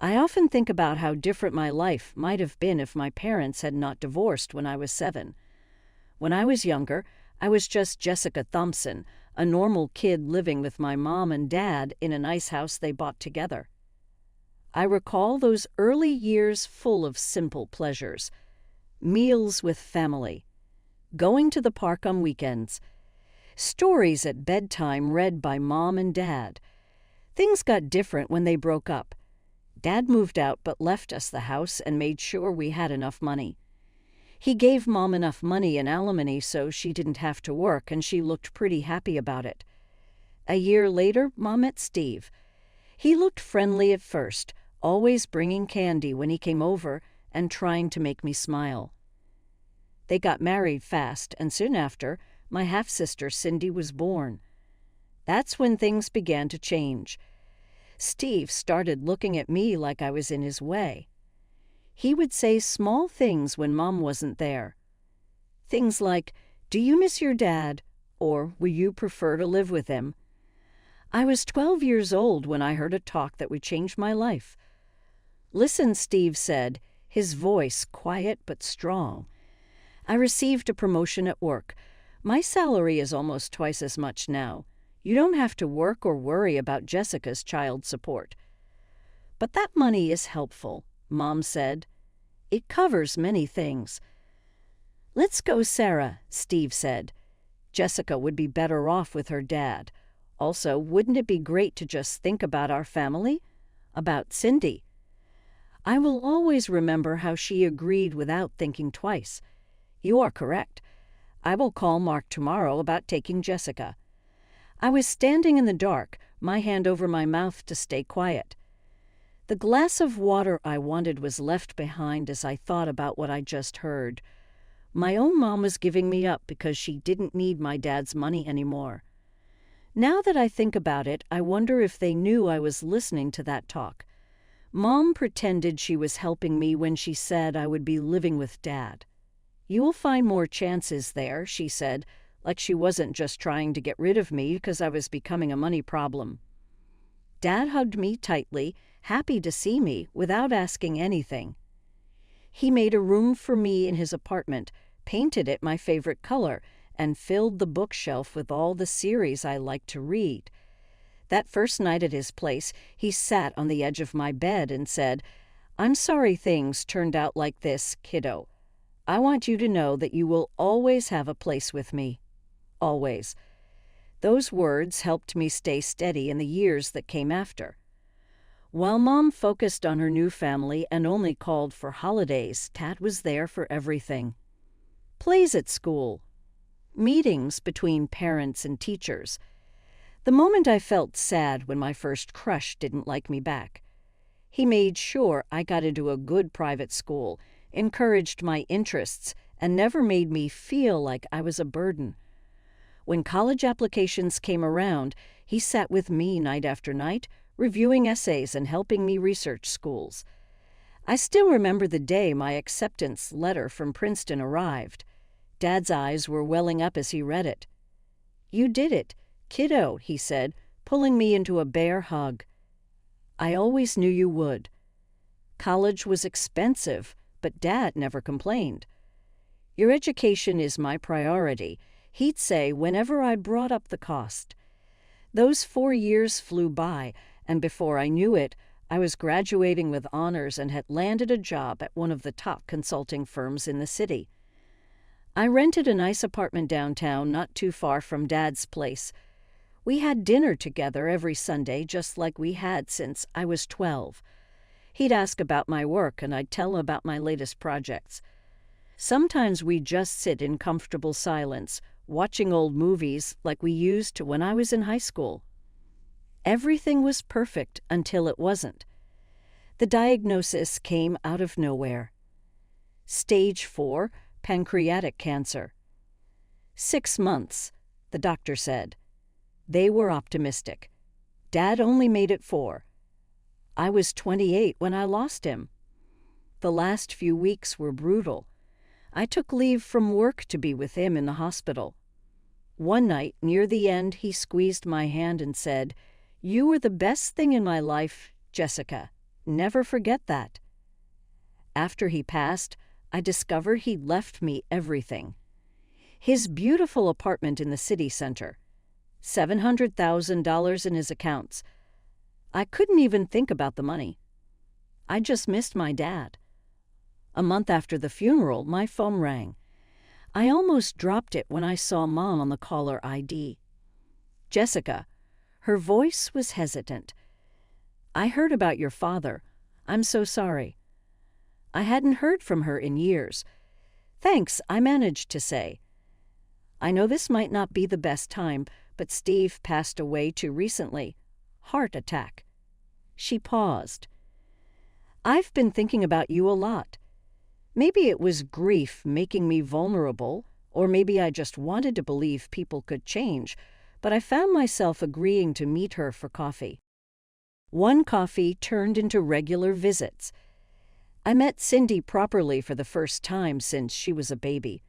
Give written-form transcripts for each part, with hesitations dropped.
I often think about how different my life might have been if my parents had not divorced when I was 7. When I was younger, I was just Jessica Thompson, a normal kid living with my mom and dad in a nice house they bought together. I recall those early years full of simple pleasures: meals with family, going to the park on weekends, stories at bedtime read by mom and dad. Things got different when they broke up. Dad moved out but left us the house and made sure we had enough money. He gave Mom enough money in alimony so she didn't have to work, and she looked pretty happy about it. A year later, Mom met Steve. He looked friendly at first, always bringing candy when he came over and trying to make me smile. They got married fast, and soon after, my half-sister Cindy was born. That's when things began to change. Steve started looking at me like I was in his way. He would say small things when Mom wasn't there. Things like, "Do you miss your dad?" or "Will you prefer to live with him?" I was 12 years old when I heard a talk that would change my life. "Listen," Steve said, his voice quiet but strong. "I received a promotion at work. My salary is almost twice as much now. You don't have to work or worry about Jessica's child support." "But that money is helpful," Mom said. "It covers many things." "Let's go, Sarah," Steve said. "Jessica would be better off with her dad. Also, wouldn't it be great to just think about our family? About Cindy?" I will always remember how she agreed without thinking twice. "You are correct. I will call Mark tomorrow about taking Jessica." I was standing in the dark, my hand over my mouth to stay quiet. The glass of water I wanted was left behind as I thought about what I just heard. My own mom was giving me up because she didn't need my dad's money anymore. Now that I think about it, I wonder if they knew I was listening to that talk. Mom pretended she was helping me when she said I would be living with Dad. "You will find more chances there," she said, like she wasn't just trying to get rid of me because I was becoming a money problem. Dad hugged me tightly, happy to see me, without asking anything. He made a room for me in his apartment, painted it my favorite color, and filled the bookshelf with all the series I liked to read. That first night at his place, he sat on the edge of my bed and said, "I'm sorry things turned out like this, kiddo. I want you to know that you will always have a place with me. Always." Those words helped me stay steady in the years that came after. While Mom focused on her new family and only called for holidays, Dad was there for everything. Plays at school, meetings between parents and teachers. The moment I felt sad when my first crush didn't like me back. He made sure I got into a good private school, encouraged my interests, and never made me feel like I was a burden. When college applications came around, he sat with me night after night, reviewing essays and helping me research schools. I still remember the day my acceptance letter from Princeton arrived. Dad's eyes were welling up as he read it. "You did it, kiddo," he said, pulling me into a bear hug. "I always knew you would." College was expensive, but Dad never complained. "Your education is my priority," he'd say whenever I brought up the cost. Those 4 years flew by, and before I knew it, I was graduating with honors and had landed a job at one of the top consulting firms in the city. I rented a nice apartment downtown, not too far from Dad's place. We had dinner together every Sunday, just like we had since I was 12. He'd ask about my work, and I'd tell him about my latest projects. Sometimes we'd just sit in comfortable silence, watching old movies like we used to when I was in high school. Everything was perfect until it wasn't. The diagnosis came out of nowhere. Stage 4, pancreatic cancer. 6 months, the doctor said. They were optimistic. Dad only made it 4. I was 28 when I lost him. The last few weeks were brutal. I took leave from work to be with him in the hospital. One night, near the end, he squeezed my hand and said, "You were the best thing in my life, Jessica. Never forget that. After he passed, I discovered he'd left me everything. His beautiful apartment in the city center, $700,000 in his accounts. I couldn't even think about the money. I just missed my dad. A month after the funeral, my phone rang. I almost dropped it when I saw Mom on the caller ID. Jessica. Her voice was hesitant. I heard about your father. I'm so sorry. I hadn't heard from her in years. Thanks, I managed to say. I know this might not be the best time, but Steve passed away too recently. Heart attack. She paused. I've been thinking about you a lot. Maybe it was grief making me vulnerable, or maybe I just wanted to believe people could change, but I found myself agreeing to meet her for coffee. One coffee turned into regular visits. I met Cindy properly for the first time since she was a baby.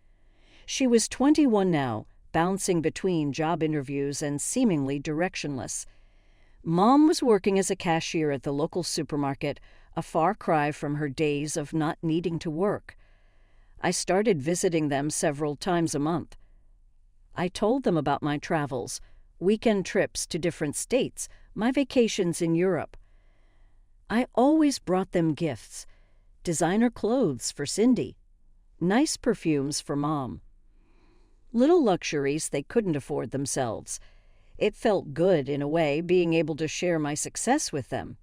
She was 21 now, bouncing between job interviews and seemingly directionless. Mom was working as a cashier at the local supermarket, a far cry from her days of not needing to work. I started visiting them several times a month. I told them about my travels, weekend trips to different states, my vacations in Europe. I always brought them gifts, designer clothes for Cindy, nice perfumes for Mom. Little luxuries they couldn't afford themselves. It felt good, in a way, being able to share my success with them.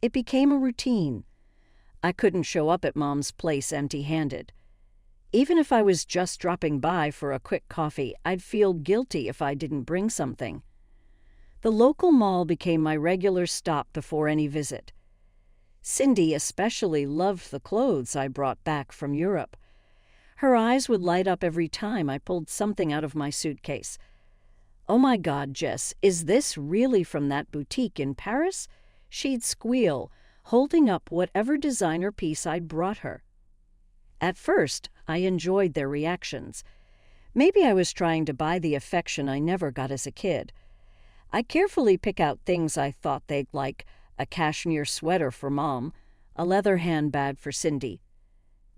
It became a routine. I couldn't show up at Mom's place empty-handed. Even if I was just dropping by for a quick coffee, I'd feel guilty if I didn't bring something. The local mall became my regular stop before any visit. Cindy especially loved the clothes I brought back from Europe. Her eyes would light up every time I pulled something out of my suitcase. "Oh my God, Jess, is this really from that boutique in Paris?" She'd squeal, holding up whatever designer piece I'd brought her. At first, I enjoyed their reactions. Maybe I was trying to buy the affection I never got as a kid. I carefully pick out things I thought they'd like, a cashmere sweater for Mom, a leather handbag for Cindy.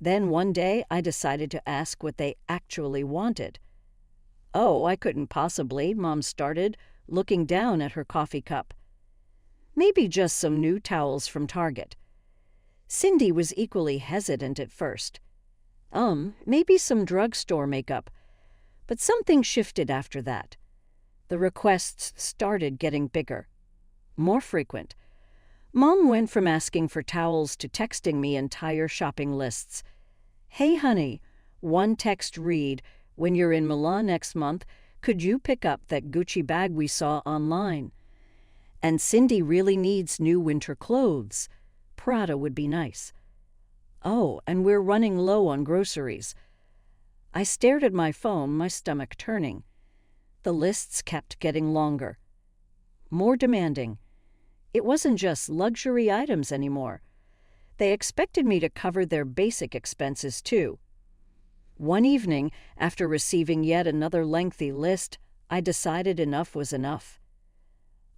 Then one day I decided to ask what they actually wanted. "Oh, I couldn't possibly," Mom started, looking down at her coffee cup. "Maybe just some new towels from Target." Cindy was equally hesitant at first. Maybe some drugstore makeup. But something shifted after that. The requests started getting bigger, more frequent. Mom went from asking for towels to texting me entire shopping lists. "Hey, honey," one text read, "when you're in Milan next month, could you pick up that Gucci bag we saw online? And Cindy really needs new winter clothes. Prada would be nice. Oh, and we're running low on groceries." I stared at my phone, my stomach turning. The lists kept getting longer, more demanding. It wasn't just luxury items anymore. They expected me to cover their basic expenses too. One evening, after receiving yet another lengthy list, I decided enough was enough.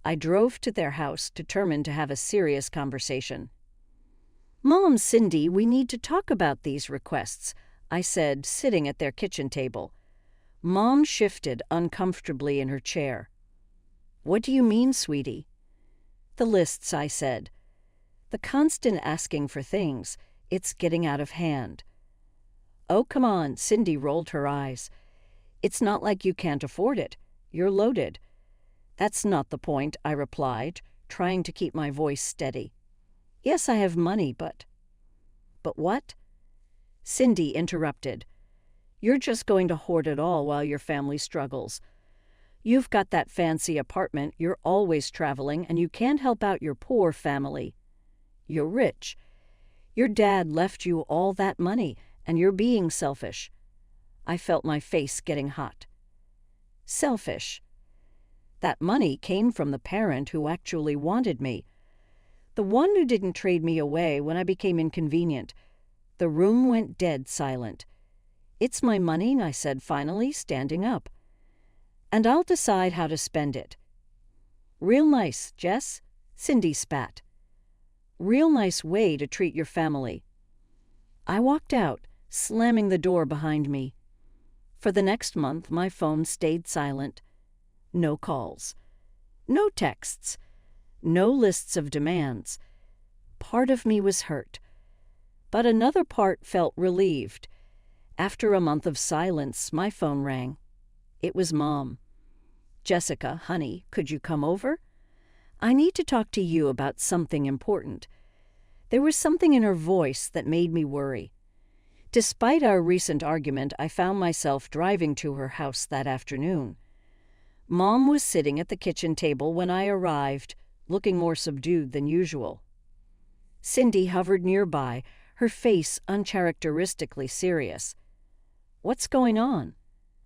I drove to their house, determined to have a serious conversation. "Mom, Cindy, we need to talk about these requests," I said, sitting at their kitchen table. Mom shifted uncomfortably in her chair. "What do you mean, sweetie?" "The lists," I said. "The constant asking for things. It's getting out of hand." "Oh, come on," Cindy rolled her eyes. "It's not like you can't afford it. You're loaded." "That's not the point," I replied, trying to keep my voice steady. "Yes, I have money, but—" "But what?" Cindy interrupted. "You're just going to hoard it all while your family struggles. You've got that fancy apartment, you're always traveling, and you can't help out your poor family. You're rich. Your dad left you all that money, and you're being selfish." I felt my face getting hot. Selfish. That money came from the parent who actually wanted me. The one who didn't trade me away when I became inconvenient. The room went dead silent. "It's my money," I said finally, standing up. "And I'll decide how to spend it." "Real nice, Jess," Cindy spat. Real nice way to treat your family." I walked out, slamming the door behind me. For the next month, my phone stayed silent. No calls. No texts. No lists of demands. Part of me was hurt. But another part felt relieved. After a month of silence, my phone rang. It was Mom. "Jessica, honey, could you come over? I need to talk to you about something important." There was something in her voice that made me worry. Despite our recent argument, I found myself driving to her house that afternoon. Mom was sitting at the kitchen table when I arrived, looking more subdued than usual. Cindy hovered nearby, her face uncharacteristically serious. "What's going on?"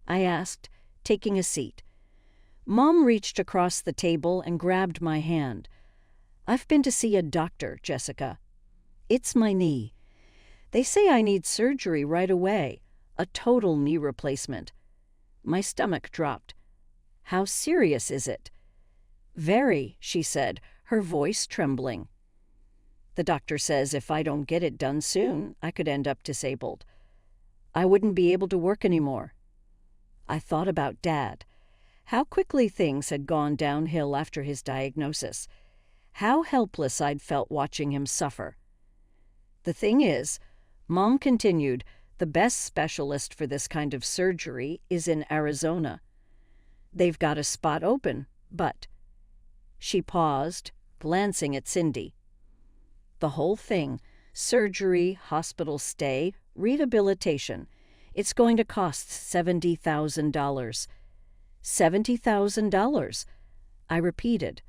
I asked, taking a seat. Mom reached across the table and grabbed my hand. "I've been to see a doctor, Jessica. It's my knee. They say I need surgery right away, a total knee replacement." My stomach dropped. "How serious is it?" "Very," she said, her voice trembling. "The doctor says if I don't get it done soon, I could end up disabled. I wouldn't be able to work anymore." I thought about Dad. How quickly things had gone downhill after his diagnosis. How helpless I'd felt watching him suffer. "The thing is," Mom continued, "the best specialist for this kind of surgery is in Arizona. They've got a spot open, but—" She paused, glancing at Cindy. "The whole thing, surgery, hospital stay, rehabilitation, it's going to cost $70,000. $70,000, I repeated.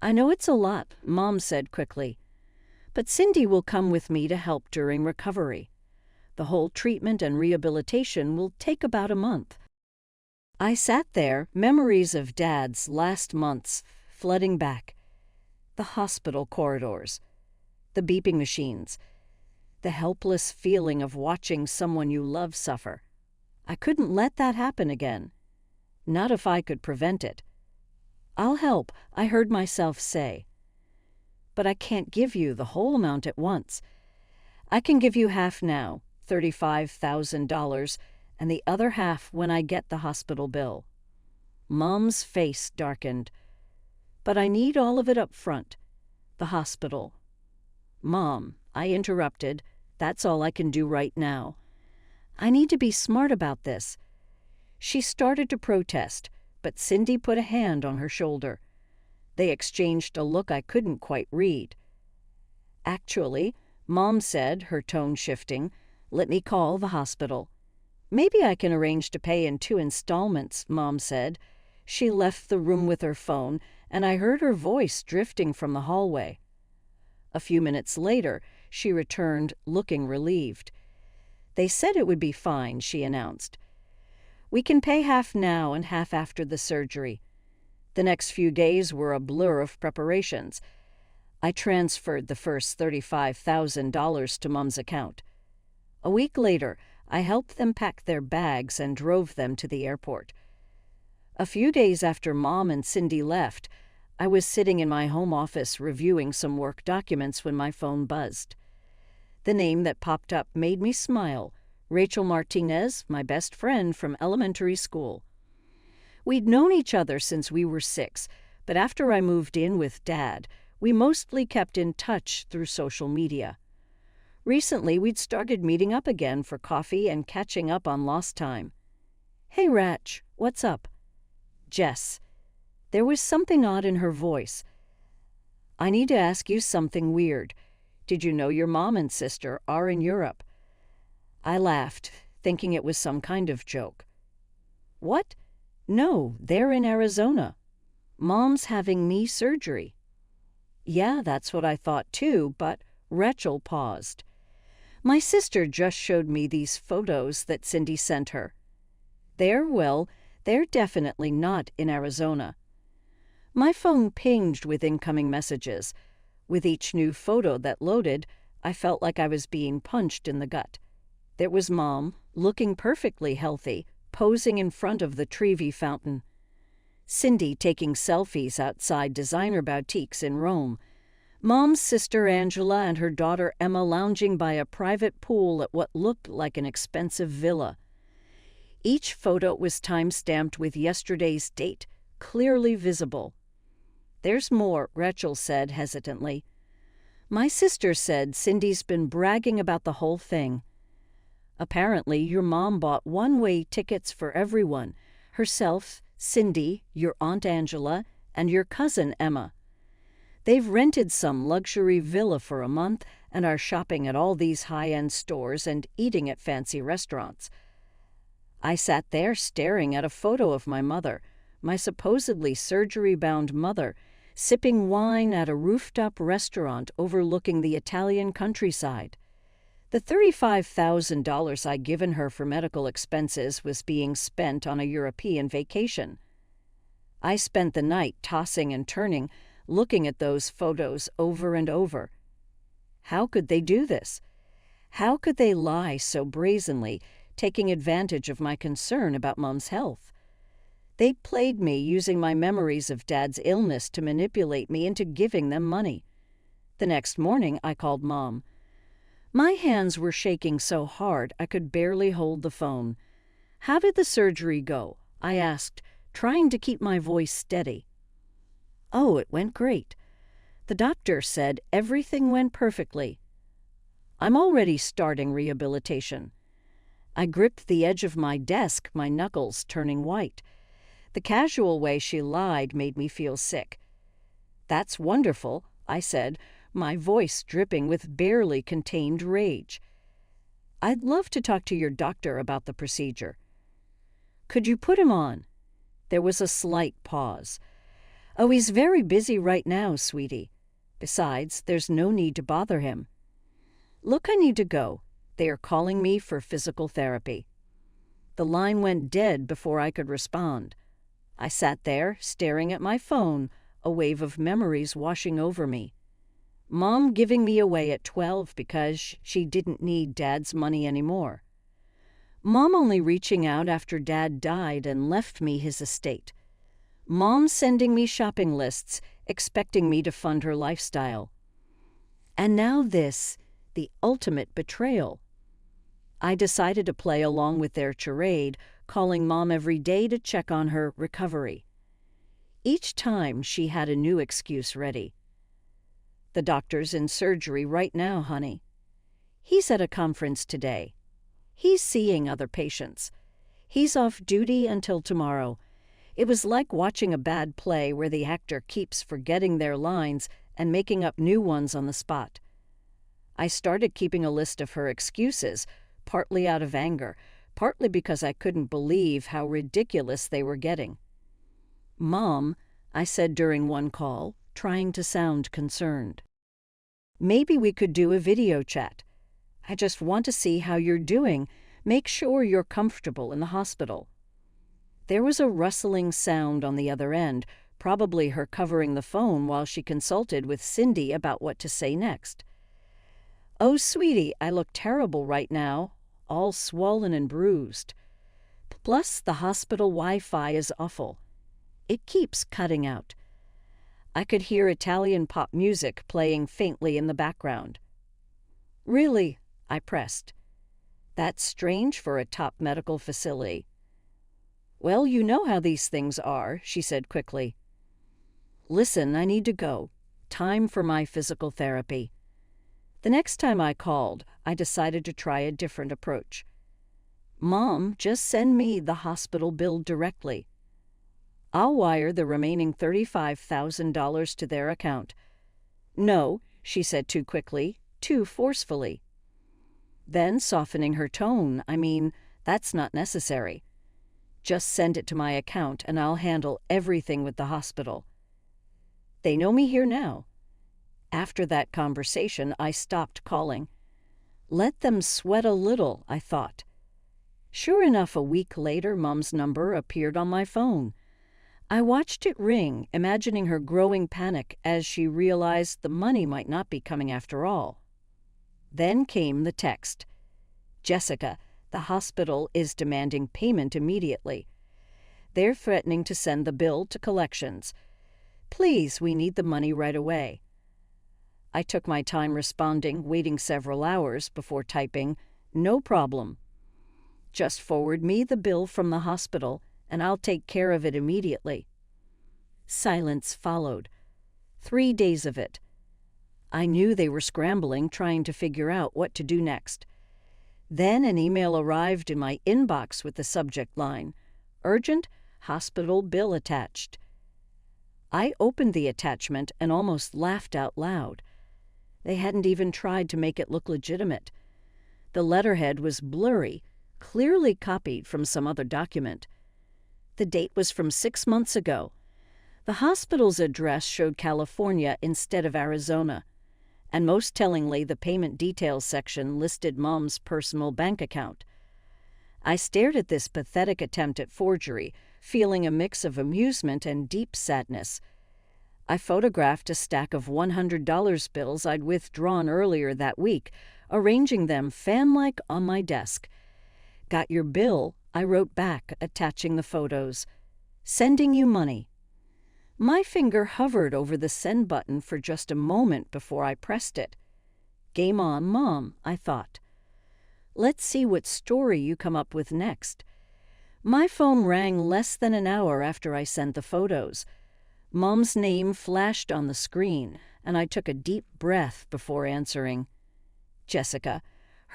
"I know it's a lot," Mom said quickly. "But Cindy will come with me to help during recovery. The whole treatment and rehabilitation will take about a month." I sat there, memories of Dad's last months flooding back. The hospital corridors, the beeping machines, the helpless feeling of watching someone you love suffer. I couldn't let that happen again. Not if I could prevent it. "I'll help," I heard myself say. "But I can't give you the whole amount at once. I can give you half now, $35,000, and the other half when I get the hospital bill." Mom's face darkened. "But I need all of it up front. The hospital." "Mom," I interrupted, "that's all I can do right now. I need to be smart about this." She started to protest, but Cindy put a hand on her shoulder. They exchanged a look I couldn't quite read. "Actually," Mom said, her tone shifting, "let me call the hospital." "Maybe I can arrange to pay in 2 installments," Mom said. She left the room with her phone, and I heard her voice drifting from the hallway. A few minutes later, she returned, looking relieved. "They said it would be fine," she announced. "We can pay half now and half after the surgery." The next few days were a blur of preparations. I transferred the first $35,000 to Mom's account. A week later, I helped them pack their bags and drove them to the airport. A few days after Mom and Cindy left, I was sitting in my home office reviewing some work documents when my phone buzzed. The name that popped up made me smile. Rachel Martinez, my best friend from elementary school. We'd known each other since we were 6, but after I moved in with Dad, we mostly kept in touch through social media. Recently, we'd started meeting up again for coffee and catching up on lost time. "Hey, Rach, what's up?" "Jess." There was something odd in her voice. "I need to ask you something weird. Did you know your mom and sister are in Europe?" I laughed, thinking it was some kind of joke. "What? No, they're in Arizona. Mom's having knee surgery." "Yeah, that's what I thought too, but—" Rachel paused. "My sister just showed me these photos that Cindy sent her. They're definitely not in Arizona." My phone pinged with incoming messages. With each new photo that loaded, I felt like I was being punched in the gut. There was Mom, looking perfectly healthy, posing in front of the Trevi fountain. Cindy taking selfies outside designer boutiques in Rome. Mom's sister Angela and her daughter Emma lounging by a private pool at what looked like an expensive villa. Each photo was time-stamped with yesterday's date, clearly visible. "There's more," Rachel said hesitantly. "My sister said Cindy's been bragging about the whole thing. Apparently, your mom bought one-way tickets for everyone, herself, Cindy, your Aunt Angela, and your cousin Emma. They've rented some luxury villa for a month and are shopping at all these high-end stores and eating at fancy restaurants." I sat there staring at a photo of my mother, my supposedly surgery-bound mother, sipping wine at a rooftop restaurant overlooking the Italian countryside. The $35,000 I'd given her for medical expenses was being spent on a European vacation. I spent the night tossing and turning, looking at those photos over and over. How could they do this? How could they lie so brazenly, taking advantage of my concern about Mom's health? They played me, using my memories of Dad's illness to manipulate me into giving them money. The next morning, I called Mom. My hands were shaking so hard I could barely hold the phone. "How did the surgery go?" I asked, trying to keep my voice steady. "Oh, it went great. The doctor said everything went perfectly. I'm already starting rehabilitation." I gripped the edge of my desk, my knuckles turning white. The casual way she lied made me feel sick. "That's wonderful," I said, my voice dripping with barely contained rage. "I'd love to talk to your doctor about the procedure." "Could you put him on?" There was a slight pause. "Oh, he's very busy right now, sweetie. Besides, there's no need to bother him." "Look, I need to go. They are calling me for physical therapy." The line went dead before I could respond. I sat there, staring at my phone, a wave of memories washing over me. Mom giving me away at 12 because she didn't need Dad's money anymore. Mom only reaching out after Dad died and left me his estate. Mom sending me shopping lists, expecting me to fund her lifestyle. And now this, the ultimate betrayal. I decided to play along with their charade, calling Mom every day to check on her recovery. Each time she had a new excuse ready. "The doctor's in surgery right now, honey. He's at a conference today. He's seeing other patients. He's off duty until tomorrow." It was like watching a bad play where the actor keeps forgetting their lines and making up new ones on the spot. I started keeping a list of her excuses, partly out of anger, partly because I couldn't believe how ridiculous they were getting. "Mom," I said during one call, trying to sound concerned, "maybe we could do a video chat. I just want to see how you're doing, make sure you're comfortable in the hospital." There was a rustling sound on the other end, probably her covering the phone while she consulted with Cindy about what to say next. "Oh, sweetie, I look terrible right now, all swollen and bruised. Plus, the hospital Wi-Fi is awful. It keeps cutting out." I could hear Italian pop music playing faintly in the background. "Really?" I pressed. "That's strange for a top medical facility." "Well, you know how these things are," she said quickly. "Listen, I need to go. Time for my physical therapy." The next time I called, I decided to try a different approach. "Mom, just send me the hospital bill directly. I'll wire the remaining $35,000 to their account." "No," she said too quickly, too forcefully. Then, softening her tone, "That's not necessary. Just send it to my account and I'll handle everything with the hospital. They know me here now." After that conversation, I stopped calling. Let them sweat a little, I thought. Sure enough, a week later, Mom's number appeared on my phone. I watched it ring, imagining her growing panic as she realized the money might not be coming after all. Then came the text. "Jessica, the hospital is demanding payment immediately. They're threatening to send the bill to collections. Please, we need the money right away." I took my time responding, waiting several hours before typing, "No problem. Just forward me the bill from the hospital, and I'll take care of it immediately." Silence followed. 3 days of it. I knew they were scrambling, trying to figure out what to do next. Then an email arrived in my inbox with the subject line, "Urgent, hospital bill attached." I opened the attachment and almost laughed out loud. They hadn't even tried to make it look legitimate. The letterhead was blurry, clearly copied from some other document. The date was from 6 months ago. The hospital's address showed California instead of Arizona. And most tellingly, the payment details section listed Mom's personal bank account. I stared at this pathetic attempt at forgery, feeling a mix of amusement and deep sadness. I photographed a stack of $100 bills I'd withdrawn earlier that week, arranging them fan-like on my desk. "Got your bill," I wrote back, attaching the photos. "Sending you money." My finger hovered over the send button for just a moment before I pressed it. Game on, Mom, I thought. Let's see what story you come up with next. My phone rang less than an hour after I sent the photos. Mom's name flashed on the screen, and I took a deep breath before answering. Jessica.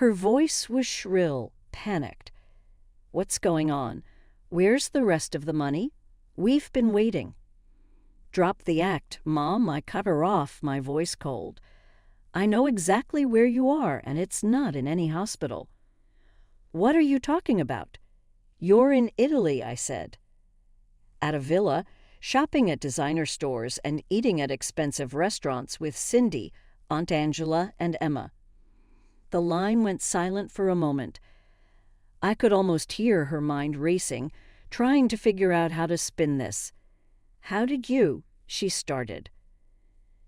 Her voice was shrill, panicked. "What's going on? Where's the rest of the money? We've been waiting." "Drop the act, Mom," I cut her off, my voice cold. "I know exactly where you are, and it's not in any hospital." "What are you talking about?" "You're in Italy," I said. At a villa, shopping at designer stores, and eating at expensive restaurants with Cindy, Aunt Angela, and Emma. The line went silent for a moment. I could almost hear her mind racing, trying to figure out how to spin this. "How did you?" she started.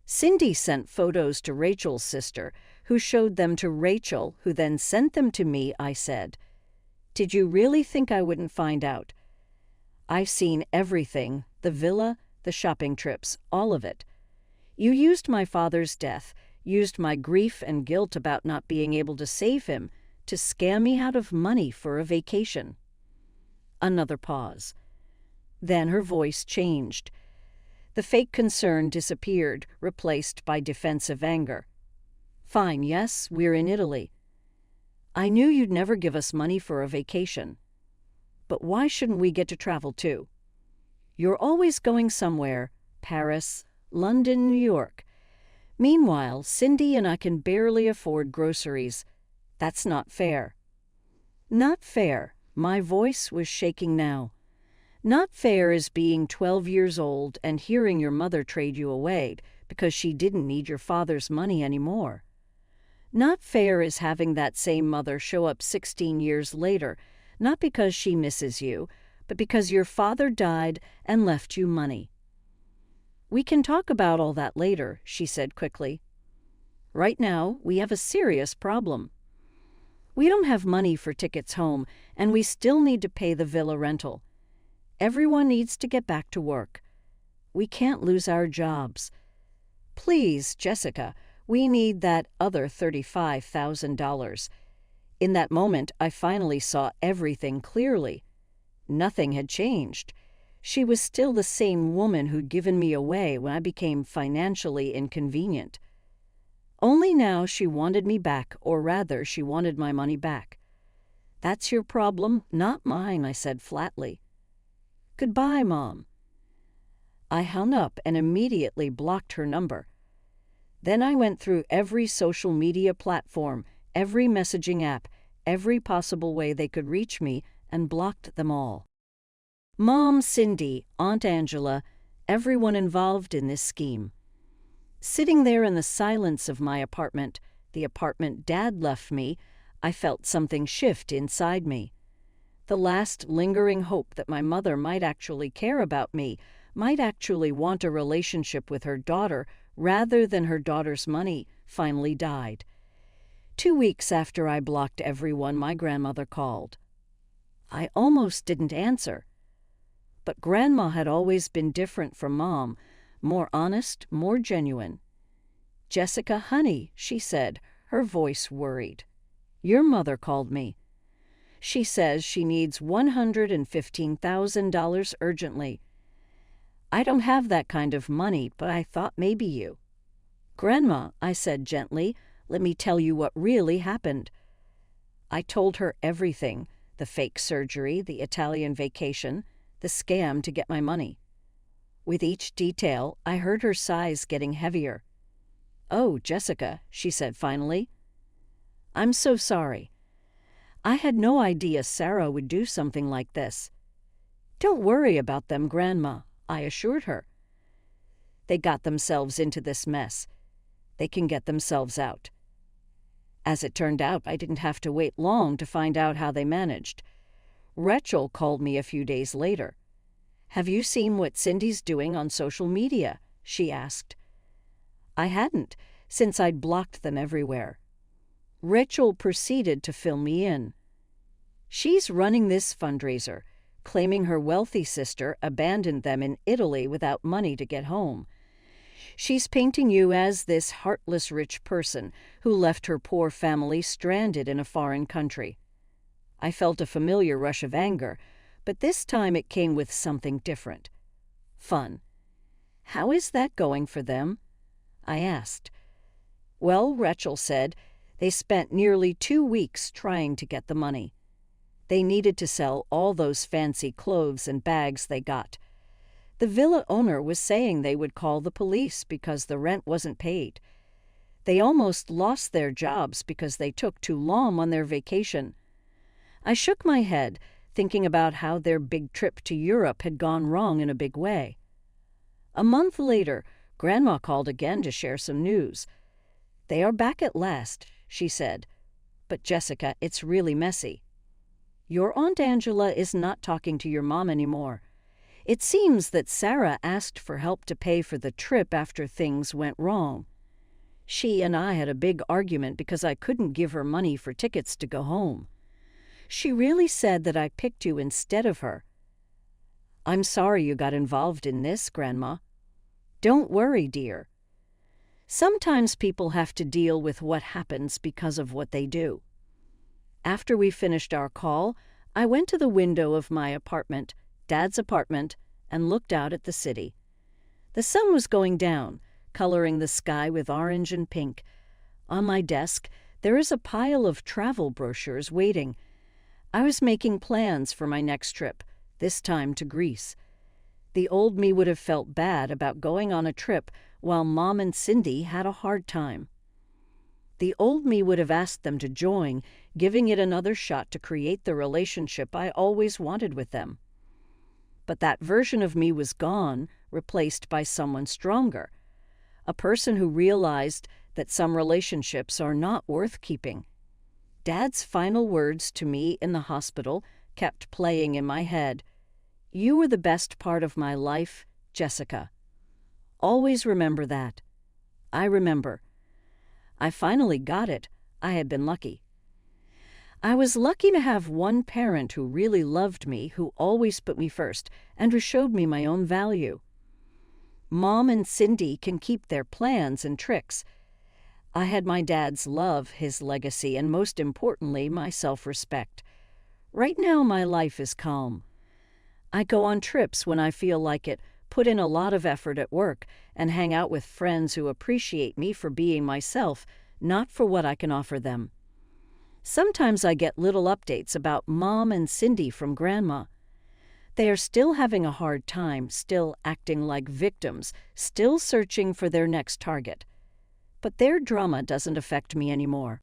"Cindy sent photos to Rachel's sister, who showed them to Rachel, who then sent them to me," I said. "Did you really think I wouldn't find out? I've seen everything, the villa, the shopping trips, all of it. You used my father's death, used my grief and guilt about not being able to save him, to scam me out of money for a vacation." Another pause. Then her voice changed. The fake concern disappeared, replaced by defensive anger. "Fine, yes, we're in Italy. I knew you'd never give us money for a vacation. But why shouldn't we get to travel too? You're always going somewhere, Paris, London, New York. Meanwhile, Cindy and I can barely afford groceries. That's not fair." "Not fair." My voice was shaking now. "Not fair is being 12 years old and hearing your mother trade you away because she didn't need your father's money anymore. Not fair is having that same mother show up 16 years later, not because she misses you, but because your father died and left you money." "We can talk about all that later," she said quickly. "Right now, we have a serious problem. We don't have money for tickets home, and we still need to pay the villa rental. Everyone needs to get back to work. We can't lose our jobs. Please, Jessica, we need that other $35,000. In that moment, I finally saw everything clearly. Nothing had changed. She was still the same woman who'd given me away when I became financially inconvenient. Only now she wanted me back, or rather, she wanted my money back. "That's your problem, not mine," I said flatly. "Goodbye, Mom." I hung up and immediately blocked her number. Then I went through every social media platform, every messaging app, every possible way they could reach me, and blocked them all. Mom, Cindy, Aunt Angela, everyone involved in this scheme. Sitting there in the silence of my apartment, the apartment Dad left me, I felt something shift inside me. The last lingering hope that my mother might actually care about me, might actually want a relationship with her daughter rather than her daughter's money, finally died. 2 weeks after I blocked everyone, my grandmother called. I almost didn't answer. But Grandma had always been different from Mom, more honest, more genuine. "Jessica, honey," she said, her voice worried. "Your mother called me. She says she needs $115,000 urgently. I don't have that kind of money, but I thought maybe you." "Grandma," I said gently, "let me tell you what really happened." I told her everything: the fake surgery, the Italian vacation, the scam to get my money. With each detail, I heard her sighs getting heavier. "Oh, Jessica," she said finally. "I'm so sorry. I had no idea Sarah would do something like this." "Don't worry about them, Grandma," I assured her. "They got themselves into this mess. They can get themselves out." As it turned out, I didn't have to wait long to find out how they managed. Rachel called me a few days later. "Have you seen what Cindy's doing on social media?" she asked. I hadn't, since I'd blocked them everywhere. Rachel proceeded to fill me in. "She's running this fundraiser, claiming her wealthy sister abandoned them in Italy without money to get home. She's painting you as this heartless rich person who left her poor family stranded in a foreign country." I felt a familiar rush of anger, but this time it came with something different. Fun. "How is that going for them?" I asked. "Well," Rachel said, "they spent nearly 2 weeks trying to get the money. They needed to sell all those fancy clothes and bags they got. The villa owner was saying they would call the police because the rent wasn't paid. They almost lost their jobs because they took too long on their vacation." I shook my head, thinking about how their big trip to Europe had gone wrong in a big way. A month later, Grandma called again to share some news. "They are back at last," she said. "But Jessica, it's really messy. Your Aunt Angela is not talking to your mom anymore. It seems that Sarah asked for help to pay for the trip after things went wrong. She and I had a big argument because I couldn't give her money for tickets to go home. She really said that I picked you instead of her. I'm sorry you got involved in this, Grandma." "Don't worry, dear. Sometimes people have to deal with what happens because of what they do." After we finished our call, I went to the window of my apartment, Dad's apartment, and looked out at the city. The sun was going down, coloring the sky with orange and pink. On my desk, there is a pile of travel brochures waiting. I was making plans for my next trip, this time to Greece. The old me would have felt bad about going on a trip while Mom and Cindy had a hard time. The old me would have asked them to join, giving it another shot to create the relationship I always wanted with them. But that version of me was gone, replaced by someone stronger, a person who realized that some relationships are not worth keeping. Dad's final words to me in the hospital kept playing in my head. "You were the best part of my life, Jessica. Always remember that." I remember. I finally got it. I had been lucky. I was lucky to have one parent who really loved me, who always put me first, and who showed me my own value. Mom and Cindy can keep their plans and tricks. I had my dad's love, his legacy, and most importantly, my self-respect. Right now, my life is calm. I go on trips when I feel like it, put in a lot of effort at work, and hang out with friends who appreciate me for being myself, not for what I can offer them. Sometimes I get little updates about Mom and Cindy from Grandma. They are still having a hard time, still acting like victims, still searching for their next target. But their drama doesn't affect me anymore.